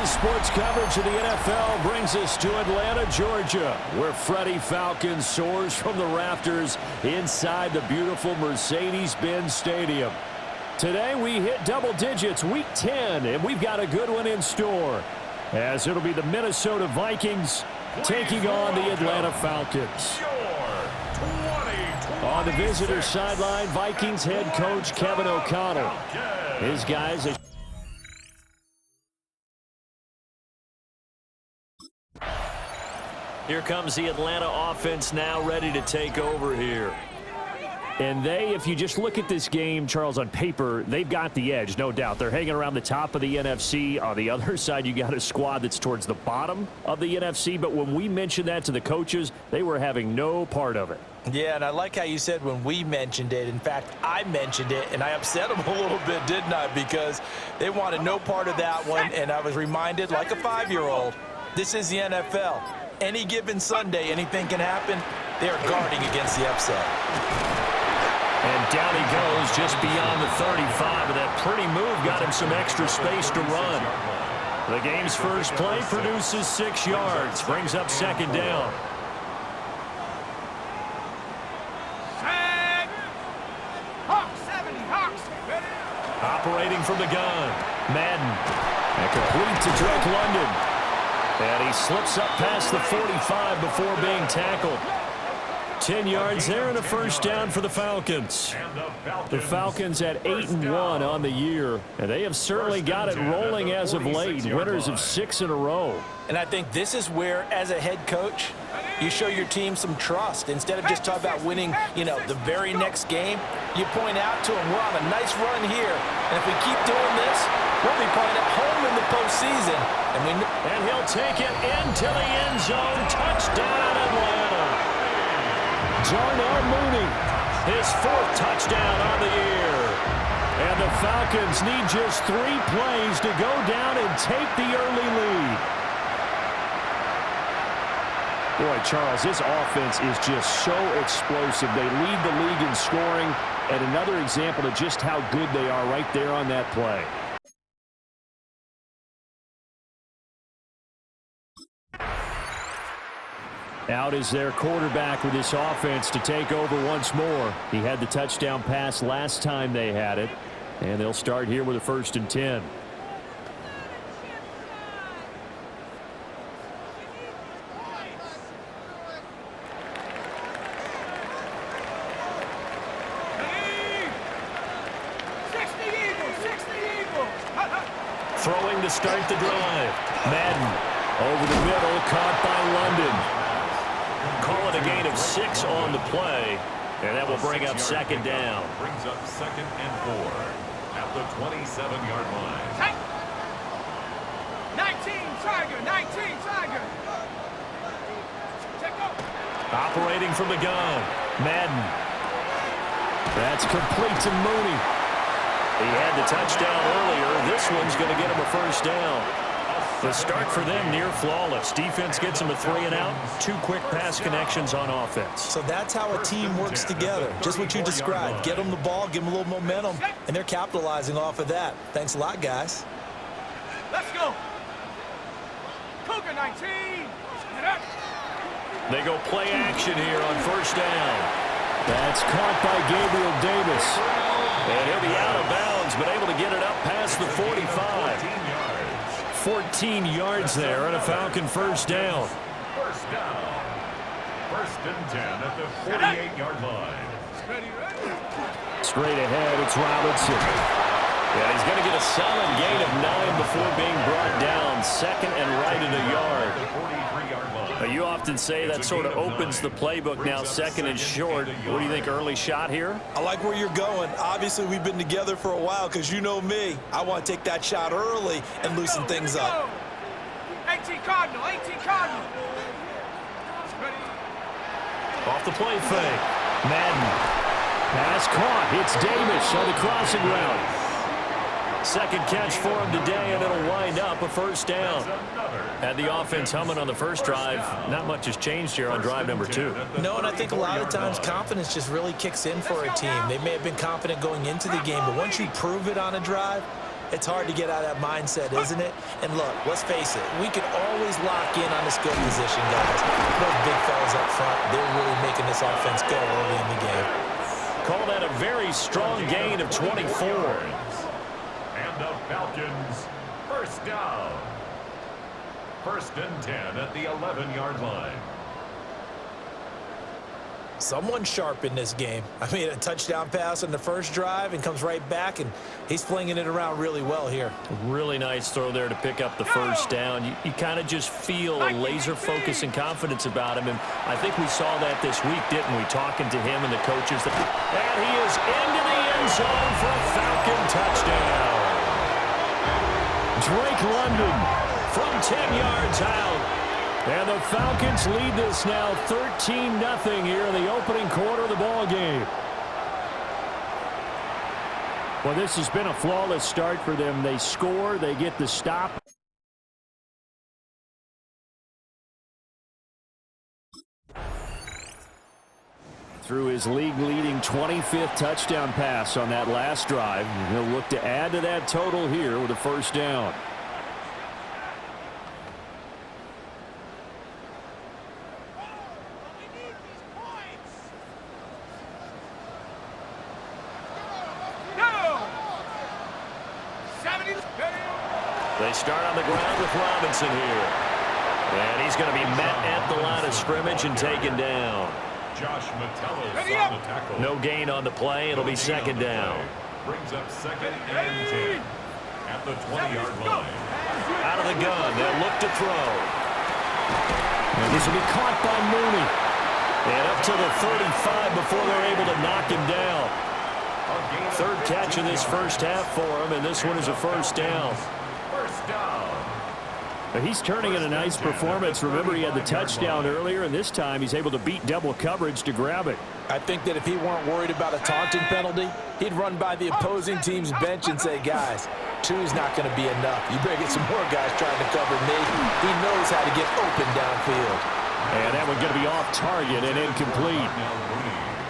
Sports coverage of the NFL brings us to Atlanta, Georgia, where Freddie Falcon soars from the rafters inside the beautiful Mercedes-Benz Stadium. Today we hit double digits, week 10, and we've got a good one in store, as it'll be the Minnesota Vikings taking on the Atlanta Falcons. On the visitor sideline, Vikings head coach Kevin O'Connell. His guys are... Here comes the Atlanta offense now ready to take over here. And they, if you just look at this game, Charles, on paper, they've got the edge, no doubt. They're hanging around the top of the NFC. On the other side, you got a squad that's towards the bottom of the NFC. But when we mentioned that to the coaches, they were having no part of it. Yeah, and I like how you said when we mentioned it. In fact, I mentioned it, and I upset them a little bit, didn't I? Because they wanted no part of that one, and I was reminded, like a 5-year-old, this is the NFL. Any given Sunday, anything can happen. They are guarding against the upset. And down he goes just beyond the 35. And that pretty move got him some extra space to run. The game's first play produces 6 yards. Brings up second down. Operating from the gun. Madden. And complete to Drake London. And he slips up past the 45 before being tackled. 10 yards there and a first down for the Falcons. The Falcons at 8-1 on the year, and they have certainly got it rolling as of late. Winners of 6 in a row. And I think this is where, as a head coach, you show your team some trust. Instead of just talking about winning, the very next game, you point out to them, we're on a nice run here. And if we keep doing this, we'll be playing at home in the postseason. And he'll take it into the end zone. Touchdown, Atlanta. Darnell Mooney, his 4th touchdown on the year. And the Falcons need just 3 plays to go down and take the early lead. Boy, Charles, this offense is just so explosive. They lead the league in scoring, and another example of just how good they are right there on that play. Out is their quarterback with this offense to take over once more. He had the touchdown pass last time they had it, and they'll start here with a 1st and 10. Throwing to start the drive. Madden over the middle, caught by London. Call it a gain of 6 on the play, and that will bring up second down. Brings up 2nd and 4 at the 27-yard line. 19 Tiger. Operating from the gun. Madden. That's complete to Mooney. He had the touchdown earlier. This one's going to get him a first down. The start for them near flawless. Defense gets them a 3-and-out. 2 quick pass connections on offense. So that's how a team works together. Just what you described. Get them the ball, give them a little momentum, and they're capitalizing off of that. Thanks a lot, guys. Let's go. Cougar 19. They go play action here on first down. That's caught by Gabriel Davis. And he'll be out of bounds, but able to get it up past the 45. 14 yards there and a Falcon first down. First down. 1st and 10 at the 48-yard line. Straight ahead, it's Robinson. Yeah, he's going to get a solid gain of 9 before being brought down. 2nd and right in a yard. You often say that sort of opens the playbook now, 2nd and short. What do you think, early shot here? I like where you're going. Obviously, we've been together for a while because you know me. I want to take that shot early and loosen things up. 18 Cardinal. Off the play fake. Madden. Pass caught. It's Davis on the crossing route. 2nd catch for him today, and it'll wind up a first down. Had the offense humming on the first drive. Not much has changed here on drive number 2. No, and I think a lot of times confidence just really kicks in for a team. They may have been confident going into the game, but once you prove it on a drive, It's hard to get out of that mindset, isn't it? And look, let's face it, we can always lock in on the skill position, guys. Those big fellas up front, they're really making this offense go early in the game. Call that a very strong gain of 24. And the Falcons, first down. 1st and 10 at the 11-yard line. Someone sharp in this game. I mean, a touchdown pass on the first drive and comes right back, and he's flinging it around really well here. Really nice throw there to pick up the first down. You kind of just feel a laser focus and confidence about him, and I think we saw that this week, didn't we? Talking to him and the coaches. And he is into the end zone for a Falcon touchdown. Drake London from 10 yards out. And the Falcons lead this now 13-0 here in the opening quarter of the ball game. Well, this has been a flawless start for them. They score, they get the stop. Through his league-leading 25th touchdown pass on that last drive. He'll look to add to that total here with a first down. They start on the ground with Robinson here. And he's going to be met at the line of scrimmage and taken down. Josh Metellus on the tackle. No gain on the play. It'll be second down. Brings up 2nd and 10 at the 20-yard line. Out of the gun. They'll look to throw. And this will be caught by Mooney. And up to the 35 before they're able to knock him down. Third catch of this first half for him, and this one is a first down. First down. He's turning in a nice performance. Remember, he had the touchdown earlier, and this time he's able to beat double coverage to grab it. I think that if he weren't worried about a taunting penalty, he'd run by the opposing team's bench and say, guys, two's not going to be enough. You better get some more guys trying to cover me. He knows how to get open downfield. And that one going to be off target and incomplete.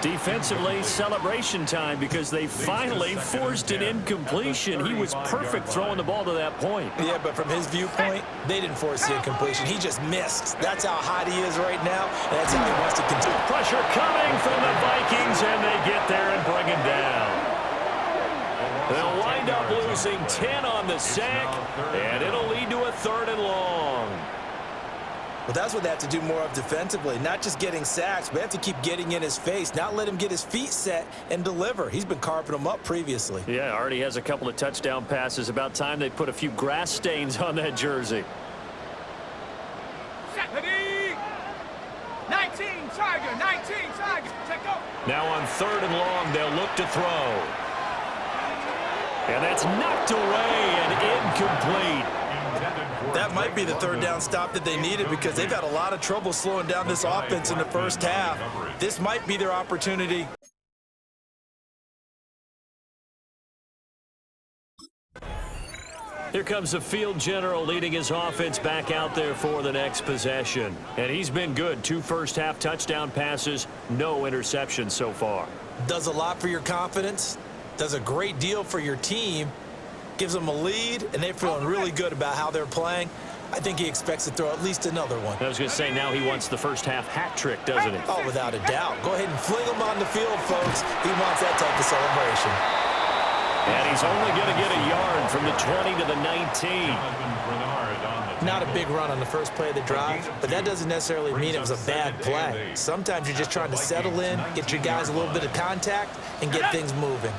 Defensively, celebration time because they finally forced an incompletion. He was perfect throwing the ball to that point. Yeah, but from his viewpoint, they didn't force the incompletion. He just missed. That's how hot he is right now, and that's how he wants to continue. Pressure coming from the Vikings, and they get there and bring him down. They'll wind up losing 10 on the sack, and it'll lead to a 3rd and long. Well, that's what they have to do more of defensively, not just getting sacks, but they have to keep getting in his face, not let him get his feet set and deliver. He's been carping them up previously. Yeah, already has a couple of touchdown passes. About time they put a few grass stains on that jersey. 19 Tiger, 19 Tiger. Check go. Now on 3rd and long, they'll look to throw. And that's knocked away and incomplete. That might be the 3rd down stop that they needed because they've had a lot of trouble slowing down this offense in the first half. This might be their opportunity. Here comes the field general leading his offense back out there for the next possession. And he's been good. 2 first-half touchdown passes, no interceptions so far. Does a lot for your confidence. Does a great deal for your team. Gives them a lead, and they're feeling really good about how they're playing. I think he expects to throw at least another one. I was going to say, now he wants the first-half hat trick, doesn't he? Oh, without a doubt. Go ahead and fling him on the field, folks. He wants that type of celebration. And he's only going to get a yard from the 20 to the 19. Not a big run on the first play of the drive, but that doesn't necessarily mean it was a bad play. Sometimes you're just trying to settle in, get your guys a little bit of contact, and get things moving.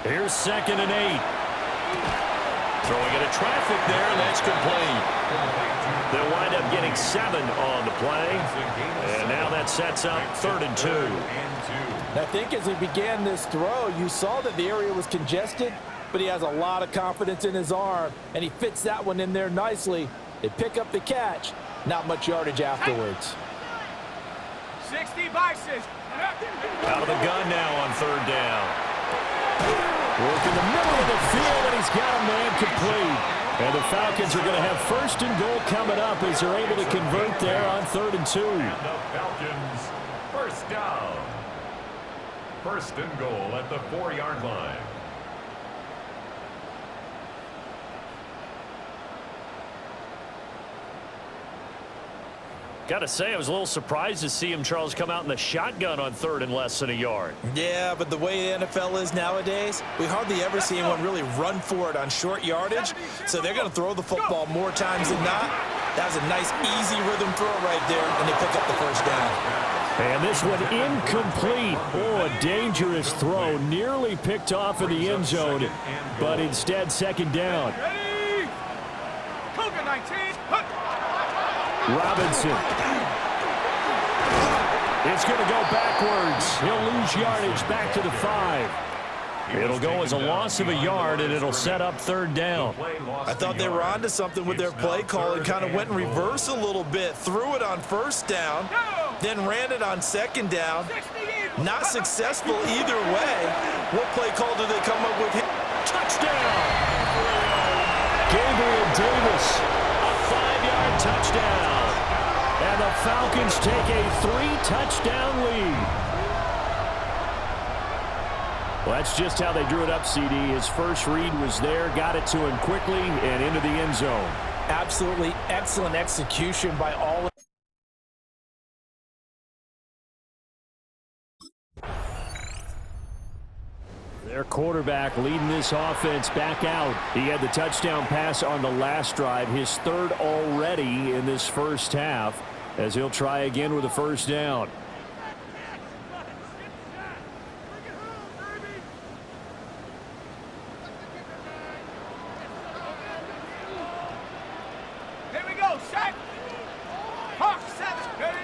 Here's 2nd and 8. Throwing into traffic there, and that's complete. They'll wind up getting 7 on the play. And now that sets up 3rd and 2. I think as he began this throw, you saw that the area was congested, but he has a lot of confidence in his arm, and he fits that one in there nicely. They pick up the catch, not much yardage afterwards. 60 Bison. Out of the gun now on 3rd down. Work in the middle of the field, and he's got a man complete. And the Falcons are going to have 1st and goal coming up as they're able to convert there on 3rd and 2. And the Falcons, first down. 1st and goal at the 4-yard line. Got to say, I was a little surprised to see him, Charles, come out in the shotgun on third and less than a yard. Yeah, but the way the NFL is nowadays, we hardly ever see anyone really run for it on short yardage, so they're going to throw the football more times than not. That was a nice, easy rhythm throw right there, and they pick up the first down. And this one incomplete. Oh, a dangerous throw. Nearly picked off in the end zone, but instead second down. Ready? Cougar 19. Robinson. It's going to go backwards. He'll lose yardage back to the 5. It'll go as a loss of a yard, and it'll set up third down. I thought they were onto something with their play call and kind of went in reverse a little bit. Threw it on first down, then ran it on second down. Not successful either way. What play call do they come up with? Touchdown! Gabriel Davis, a 5-yard touchdown. And the Falcons take a 3-touchdown lead. Well, that's just how they drew it up, CD. His first read was there, got it to him quickly, and into the end zone. Absolutely excellent execution by all. Their quarterback leading this offense back out. He had the touchdown pass on the last drive, his third already in this first half, as he'll try again with a first down. Here we go, set. Hawk 7. Ready?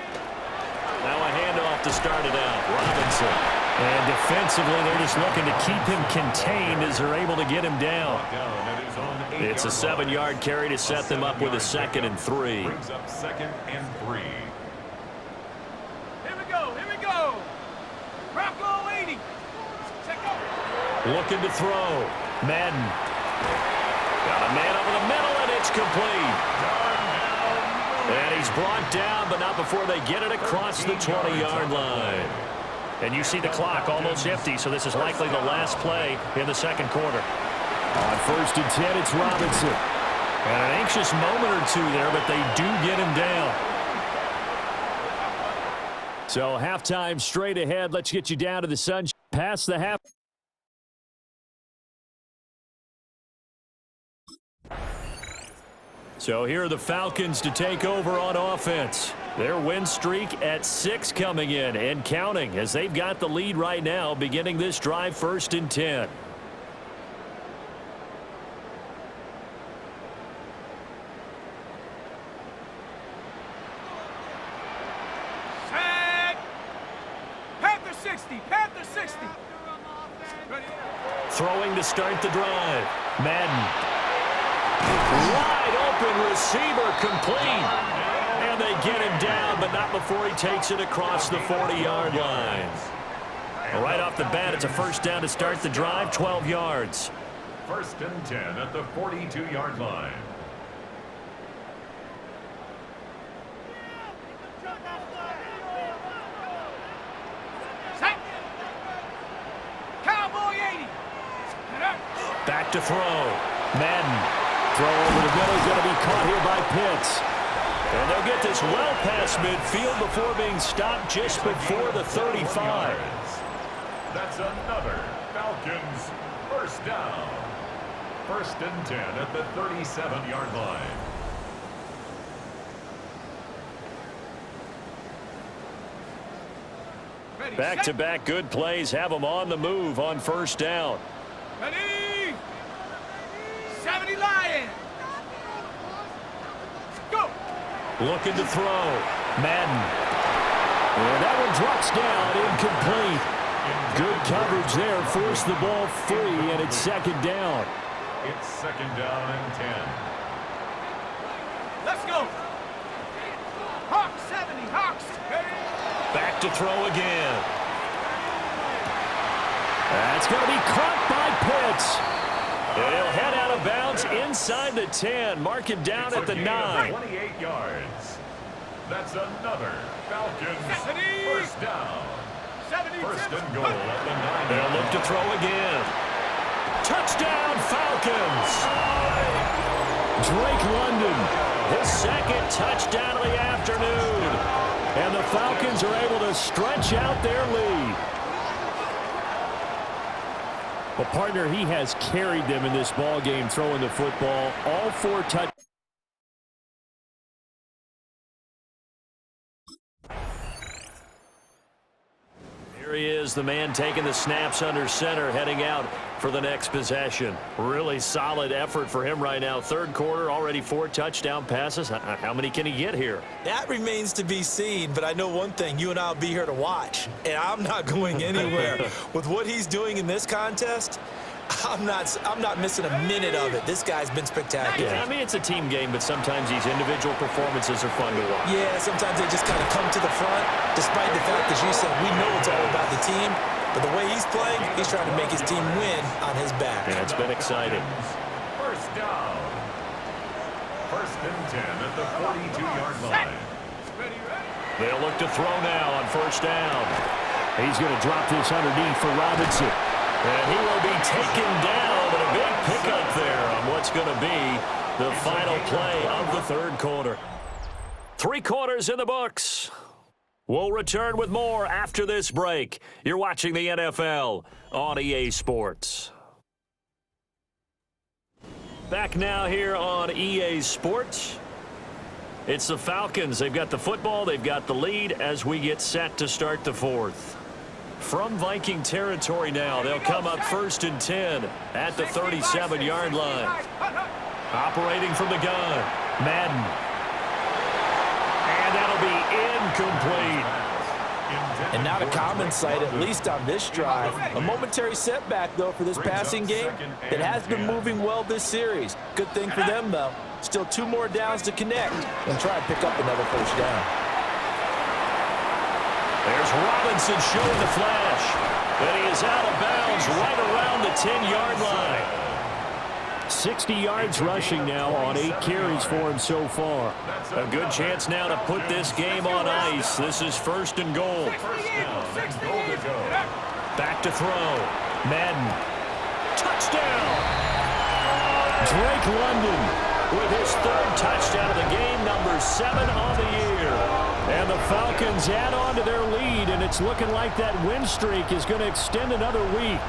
Now a handoff to start it out. Robinson. And defensively, they're just looking to keep him contained as they're able to get him down. It's a 7-yard carry to set them up with a 2nd and 3. Brings up 2nd and 3. Here we go, here we go. Bronco 80. Check out. Looking to throw. Madden. Got a man over the middle, and it's complete. And he's brought down, but not before they get it across the 20-yard line. And you see the clock almost empty, so this is likely the last play in the second quarter. On 1st and 10, it's Robinson. And an anxious moment or two there, but they do get him down. So halftime straight ahead. Let's get you down to the sunshine. Past the half. So here are the Falcons to take over on offense. Their win streak at 6 coming in and counting as they've got the lead right now beginning this drive 1st and 10. Set. Panther 60. Panther 60. Ready? Throwing to start the drive. Madden. Wide open receiver complete. And they get him down, but not before he takes it across the 40-yard line. Right off the bat, it's a first down to start the drive, 12 yards. 1st and 10 at the 42-yard line. Set. Cowboy 80. Back to throw. Madden. Throw over the middle is going to be caught here by Pitts. And they'll get this well past midfield before being stopped just before the 35. That's another Falcons first down. 1st and 10 at the 37-yard line. Ready, Back-to-back good plays have them on the move on first down. Ready? 70 Lions. Go. Looking to throw. Madden. And that one drops down, incomplete. Good coverage there, forced the ball free, and it's second down. It's 2nd down and 10. Let's go. Hawks 70. Hawks. Ready? Back to throw again. That's going to be caught by Pitts. And he'll head out of bounds inside the 10. Mark him down at the 9. 28 yards. That's another Falcons first down. 1st and goal at the 9. They'll look to throw again. Touchdown, Falcons. Drake London, his second touchdown of the afternoon. And the Falcons are able to stretch out their lead. Well, partner, he has carried them in this ball game throwing the football. All 4 touchdowns. Here he is, the man taking the snaps under center, heading out for the next possession. Really solid effort for him right now. Third quarter, already 4 touchdown passes. How many can he get here? That remains to be seen, but I know one thing. You and I will be here to watch, and I'm not going anywhere. With what he's doing in this contest, I'm not missing a minute of it. This guy's been spectacular. Yeah, I mean, it's a team game, but sometimes these individual performances are fun to watch. Yeah, sometimes they just kind of come to the front, despite the fact, as you said, we know it's all about the team. But the way he's playing, he's trying to make his team win on his back. Yeah, it's been exciting. First down. First and 10 at the 42-yard line. They'll look to throw now on first down. He's going to drop this underneath for Robinson. And he will be taken down, and a big pickup there on what's going to be the final play of the third quarter. 3 quarters in the books. We'll return with more after this break. You're watching the NFL on EA Sports. Back now here on EA Sports. It's the Falcons. They've got the football. They've got the lead as we get set to start the fourth. From Viking territory now, they'll come up first and 10 at the 37-yard line. Operating from the gun, Madden. And that'll be incomplete. And not a common sight, at least on this drive. A momentary setback, though, for this passing game that has been moving well this series. Good thing for them, though. Still 2 more downs to connect and try and pick up another first down. There's Robinson showing the flash. But he is out of bounds right around the 10-yard line. 60 yards rushing now on 8 carries for him so far. A good chance now to put this game on ice. This is first and goal. Back to throw. Madden. Touchdown! Drake London with his 3rd touchdown of the game, number 7 on the year. And the Falcons add on to their lead, and it's looking like that win streak is going to extend another week.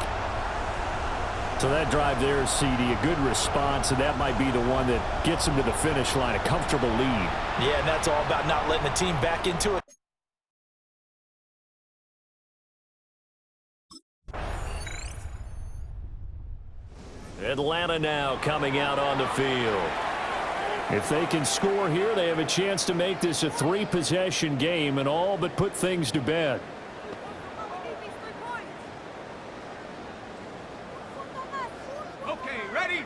So that drive there, CD, a good response, and that might be the one that gets them to the finish line, a comfortable lead. Yeah, and that's all about not letting the team back into it. Atlanta now coming out on the field. If they can score here, they have a chance to make this a 3-possession game and all but put things to bed. Okay, ready?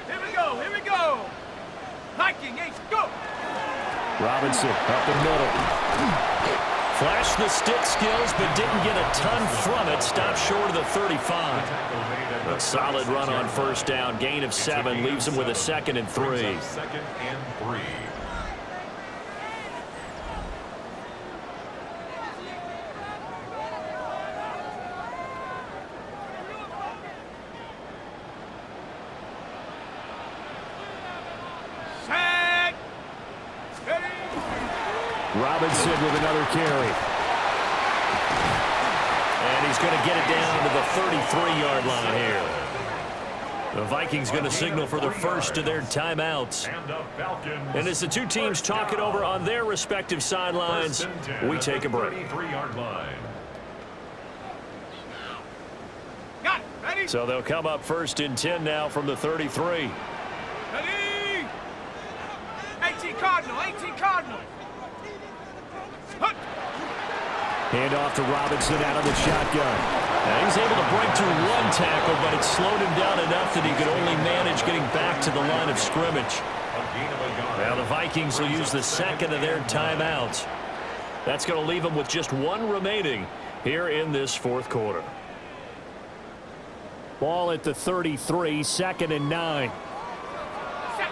Here we go. Viking, go. Robinson up the middle. Flashed the stick skills, but didn't get a ton from it. Stopped short of the 35. A solid run on first down. Gain of 7 leaves him with a 2nd and 3. 2nd and 3. Set. Ready. Robinson with another carry. And he's going to get it down to the 33-yard line here. The Vikings going to signal for the first of their timeouts. And as the 2 teams talk it over on their respective sidelines, we take a break. Got it. Ready? So they'll come up first and 10 now from the 33. Ready. 18 Cardinal. Hut. Hand off to Robinson out of the shotgun. Now he's able to break through 1 tackle, but it slowed him down enough that he could only manage getting back to the line of scrimmage. Now the Vikings will use the 2nd of their timeouts. That's going to leave them with just 1 remaining here in this 4th quarter. Ball at the 33, 2nd and 9.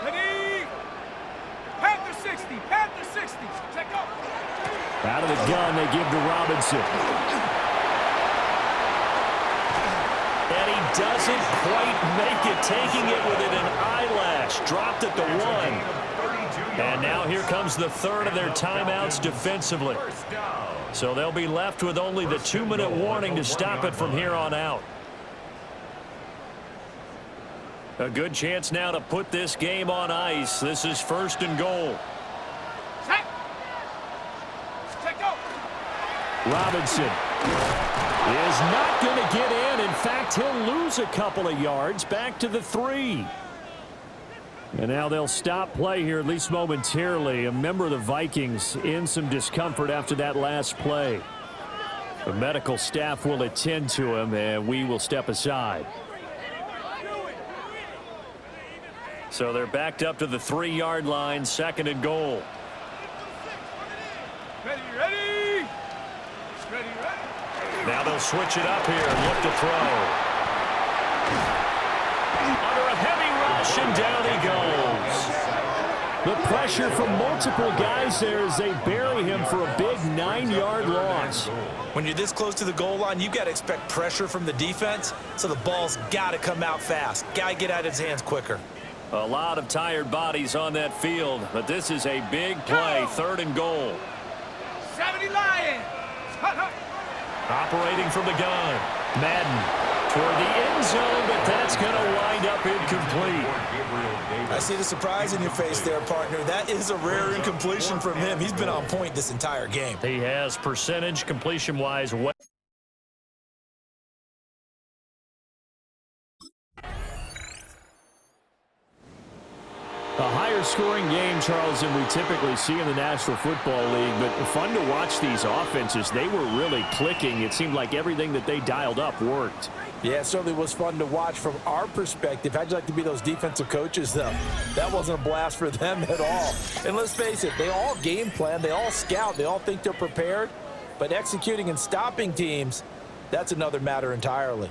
Ready. Panther 60. Check up. Out of the gun, they give to Robinson. And he doesn't quite make it, taking it within an eyelash. Dropped at the 1. And now here comes the third of their timeouts defensively. So they'll be left with only the 2-minute warning to stop it from here on out. A good chance now to put this game on ice. This is 1st and goal. Check. Check go. Robinson is not going to get in. In fact, he'll lose a couple of yards back to the 3. And now they'll stop play here, at least momentarily. A member of the Vikings in some discomfort after that last play. The medical staff will attend to him, and we will step aside. So they're backed up to the 3-yard line, 2nd and goal. Ready, ready. Ready, ready. Now they'll switch it up here and look to throw. Under a heavy rush, and down he goes. The pressure from multiple guys there as they bury him for a big 9-yard loss. When you're this close to the goal line, you've got to expect pressure from the defense, so the ball's got to come out fast. Got to get out of his hands quicker. A lot of tired bodies on that field, but this is a big play, 3rd and goal. 70 Lions. Hut, hut. Operating from the gun. Madden toward the end zone, but that's going to wind up incomplete. I see the surprise in your face there, partner. That is a rare incompletion from him. He's been on point this entire game. He has percentage completion-wise. A higher-scoring game, Charles, than we typically see in the National Football League, but fun to watch these offenses. They were really clicking. It seemed like everything that they dialed up worked. Yeah, it certainly was fun to watch from our perspective. How'd you like to be those defensive coaches, though? That wasn't a blast for them at all. And let's face it, they all game plan, they all scout, they all think they're prepared, but executing and stopping teams, that's another matter entirely.